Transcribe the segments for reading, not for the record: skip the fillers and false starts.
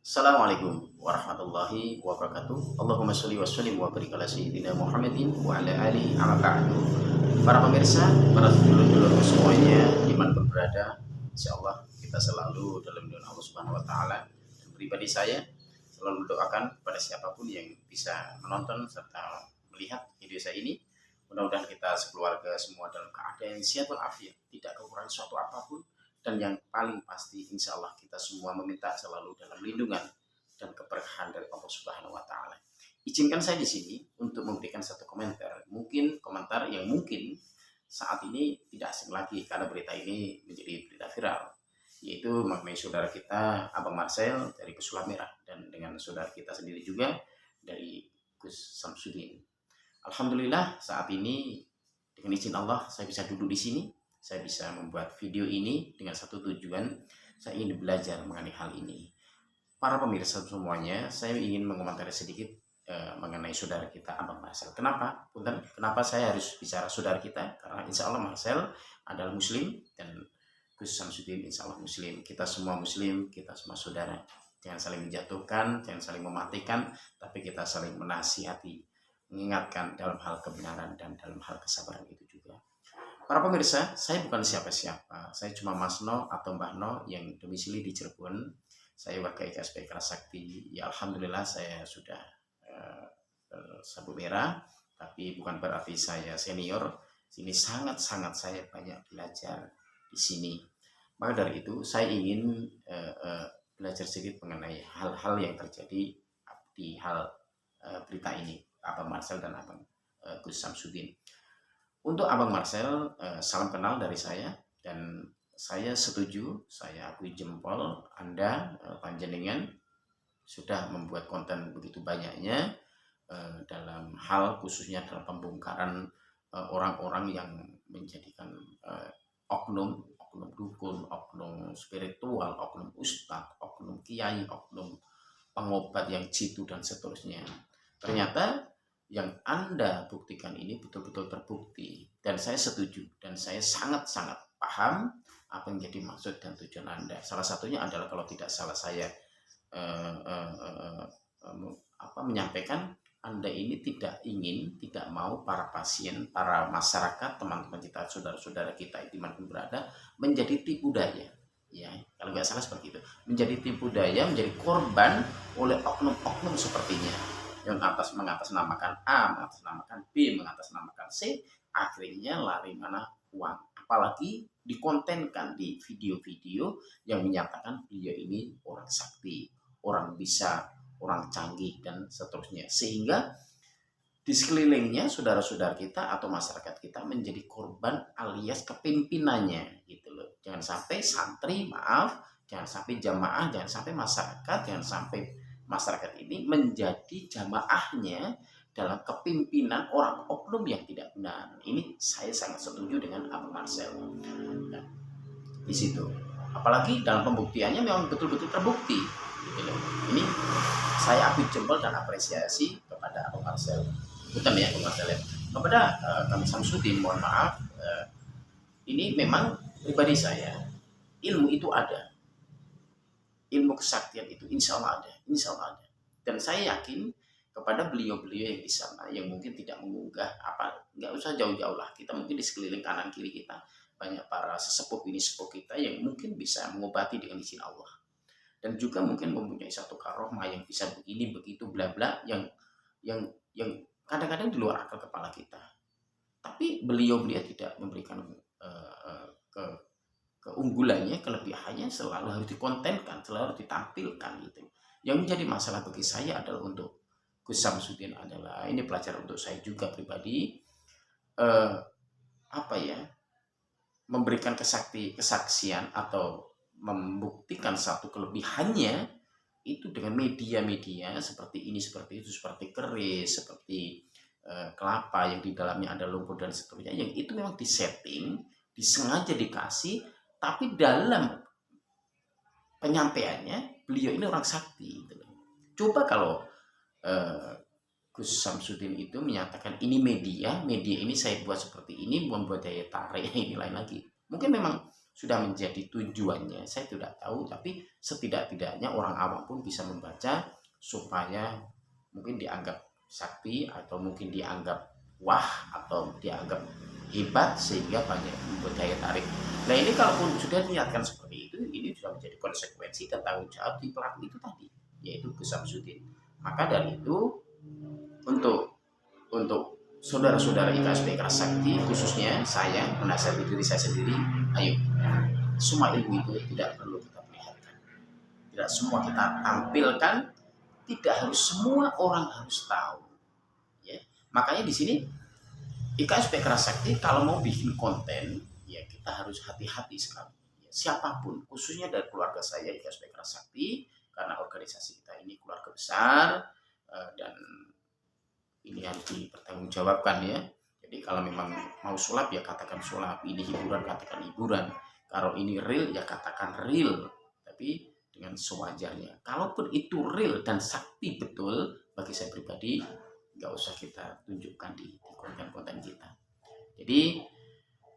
Assalamualaikum warahmatullahi wabarakatuh. Allahumma sholli wa sallim wa barik ala sayyidina Muhammadin wa ala alihi amma ba'du. Para pemirsa, para sedulur-sedulur semuanya dimanapun berada, insyaallah kita selalu dalam lindungan Allah Subhanahu wa taala. Dan pribadi saya selalu mendoakan pada siapapun yang bisa menonton serta melihat video saya ini, mudah-mudahan kita sekeluarga semua dalam keadaan sehat walafiat, tidak kekurangan suatu apapun. Dan yang paling pasti insya Allah kita semua meminta selalu dalam lindungan dan keberkahan dari Allah Subhanahu wa taala. Izinkan saya di sini untuk memberikan satu komentar. Mungkin komentar yang mungkin saat ini tidak asing lagi karena berita ini menjadi berita viral, yaitu mengenai saudara kita Abang Marcel dari Pesulap Merah dan dengan saudara kita sendiri juga dari Gus Samsudin. Alhamdulillah saat ini dengan izin Allah saya bisa duduk di sini. Saya bisa membuat video ini dengan satu tujuan, saya ingin belajar mengenai hal ini. Para pemirsa semuanya, saya ingin mengomentari sedikit mengenai saudara kita Abang Marcel. Kenapa? Punten, kenapa saya harus bicara saudara kita? Karena insya Allah Marcel adalah Muslim dan Gus Samsudin insya Allah Muslim. Kita semua Muslim, kita semua saudara. Jangan saling menjatuhkan, jangan saling mematikan, tapi kita saling menasihati, mengingatkan dalam hal kebenaran dan dalam hal kesabaran itu juga. Para pemirsa, saya bukan siapa-siapa. Saya cuma Mas No atau Mbah No yang domisili di Cirebon. Saya warga IKSP Kerasakti. Ya Alhamdulillah saya sudah sabuk merah, tapi bukan berarti saya senior. Sini sangat-sangat saya banyak belajar di sini. Maka dari itu saya ingin belajar sedikit mengenai hal-hal yang terjadi di hal berita ini, Abang Marcel dan Abang Gus Samsudin. Untuk Abang Marcel, salam kenal dari saya dan saya setuju, saya akui jempol Anda panjenengan sudah membuat konten begitu banyaknya dalam hal khususnya dalam pembongkaran orang-orang yang menjadikan oknum dukun, oknum spiritual, oknum ustadz, oknum kiai, oknum pengobat yang jitu dan seterusnya. Ternyata yang Anda buktikan ini betul-betul terbukti dan saya setuju dan saya sangat-sangat paham apa yang jadi maksud dan tujuan Anda. Salah satunya adalah kalau tidak salah saya menyampaikan, Anda ini tidak mau para pasien, para masyarakat, teman-teman kita, saudara-saudara kita dimanapun berada menjadi tipu daya. Ya, kalau nggak salah seperti itu, menjadi tipu daya, menjadi korban oleh oknum-oknum sepertinya yang mengatasnamakan A, mengatasnamakan B, mengatasnamakan C, akhirnya lari mana uang. Apalagi dikontenkan di video-video yang menyatakan beliau ini orang sakti, orang bisa, orang canggih, dan seterusnya. Sehingga di sekelilingnya saudara-saudara kita atau masyarakat kita menjadi korban alias kepimpinannya gitu loh. Jangan sampai santri, jangan sampai jamaah, jangan sampai masyarakat, jangan sampai masyarakat ini menjadi jamaahnya dalam kepimpinan orang oknum yang tidak benar. Ini saya sangat setuju dengan Abang Marcel. Nah, di situ. Apalagi dalam pembuktiannya memang betul-betul terbukti. Gitu. Ini saya akui jempol dan apresiasi kepada Abang Marcel. Bukan ya Abang Marcel ya. Kepada kami Samsudin, mohon maaf. Ini memang pribadi saya. Ilmu itu ada. Ilmu kesaktian itu insya Allah ada, dan saya yakin kepada beliau-beliau yang di sana yang mungkin tidak mengunggah nggak usah jauh-jauh lah, kita mungkin di sekeliling kanan kiri kita banyak para sesepuh kita yang mungkin bisa mengobati dengan izin Allah dan juga mungkin mempunyai satu karomah yang bisa begini begitu bla bla yang kadang-kadang di luar akal kepala kita, tapi beliau tidak memberikan keunggulannya, kelebihannya selalu harus dikontenkan, selalu harus ditampilkan gitu. Yang menjadi masalah bagi saya adalah untuk Gus Samsudin adalah ini pelajaran untuk saya juga pribadi, memberikan kesaksian atau membuktikan satu kelebihannya itu dengan media-media seperti ini, seperti itu, seperti keris, seperti kelapa yang di dalamnya ada lumpur dan seterusnya, yang itu memang disetting, disengaja dikasih. Tapi dalam penyampaiannya beliau ini orang sakti. Coba kalau Gus Samsudin itu menyatakan ini media ini saya buat seperti ini, membuat daya tarik ini lain lagi. Mungkin memang sudah menjadi tujuannya saya tidak tahu, tapi setidak-tidaknya orang awam pun bisa membaca supaya mungkin dianggap sakti atau mungkin dianggap wah atau dianggap hebat sehingga banyak membuat daya tarik. Nah ini kalaupun sudah niatkan seperti itu, ini sudah menjadi konsekuensi dan tanggung jawab di pelaku itu tadi, yaitu Gus Samsudin. Maka dari itu untuk saudara-saudara IKSP Keras Sakti, khususnya saya menasihati diri saya sendiri, ayo, semua ilmu itu tidak perlu kita perlihatkan, tidak semua kita tampilkan, tidak harus semua orang harus tahu. Ya. Makanya di sini IKSP Keras Sakti kalau mau bikin konten, ya kita harus hati-hati sekali. Ya, siapapun, khususnya dari keluarga saya IKSP Keras Sakti, karena organisasi kita ini keluarga besar dan ini harus dipertanggungjawabkan ya. Jadi kalau memang mau sulap ya katakan sulap, ini hiburan katakan hiburan, kalau ini real ya katakan real, tapi dengan sewajarnya. Kalaupun itu real dan sakti betul, bagi saya pribadi nggak usah kita tunjukkan di konten-konten kita. Jadi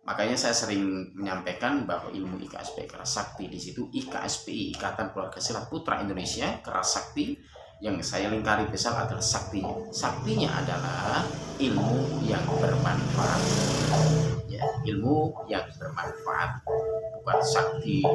makanya saya sering menyampaikan bahwa ilmu IKSP Keras Sakti di situ IKSPI, Ikatan Keluarga Silat Putra Indonesia Keras Sakti, yang saya lingkari besar adalah saktinya. Saktinya adalah ilmu yang bermanfaat. Ya, ilmu yang bermanfaat, bukan sakti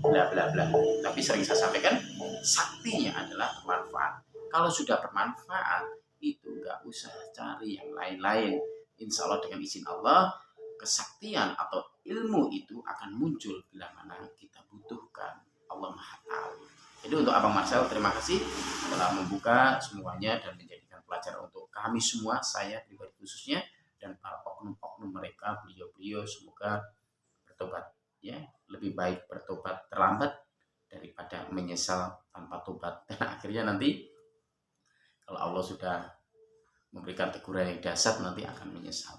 bla bla bla. Tapi sering saya sampaikan, saktinya adalah bermanfaat. Kalau sudah bermanfaat, itu nggak usah cari yang lain-lain. Insya Allah dengan izin Allah, kesaktian atau ilmu itu akan muncul bila mana kita butuhkan. Allah Maha Tahu. Jadi untuk Abang Marcel, terima kasih telah membuka semuanya dan menjadikan pelajaran untuk kami semua, saya pribadi khususnya, dan para oknum-oknum mereka, beliau-beliau, semoga bertobat. Ya, lebih baik bertobat terlambat daripada menyesal tanpa tobat. Dan akhirnya nanti kalau Allah sudah memberikan teguran yang dasar, nanti akan menyesal.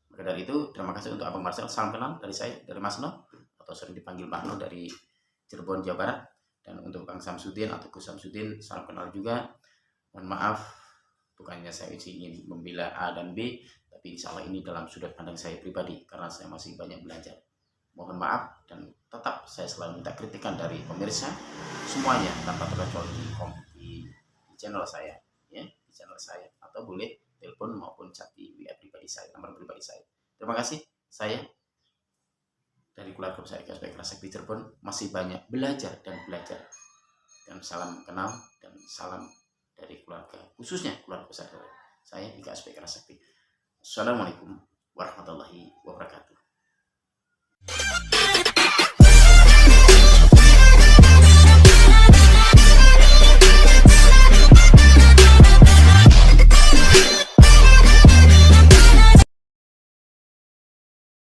Maka dari itu, terima kasih untuk Abang Marcel. Salam kenal dari saya, dari Mas No, atau sering dipanggil Mbak No, dari Cirebon, Jawa Barat. Dan untuk Bang Samsudin atau Gus Samsudin, salam kenal juga. Mohon maaf, bukannya saya ingin membela A dan B, tapi insya Allah ini dalam sudut pandang saya pribadi, karena saya masih banyak belajar. Mohon maaf, dan tetap saya selalu minta kritikan dari pemirsa semuanya tanpa terkecuali di channel saya, ya, di channel saya, atau boleh telepon maupun chat di WA pribadi saya, nomor pribadi saya. Terima kasih. Saya dari keluarga besar IKSP Keras Sakti Cirebon masih banyak belajar. Dan salam kenal dan salam dari keluarga, khususnya keluarga besar saya IKSP Keras Sakti. Assalamualaikum warahmatullahi wabarakatuh.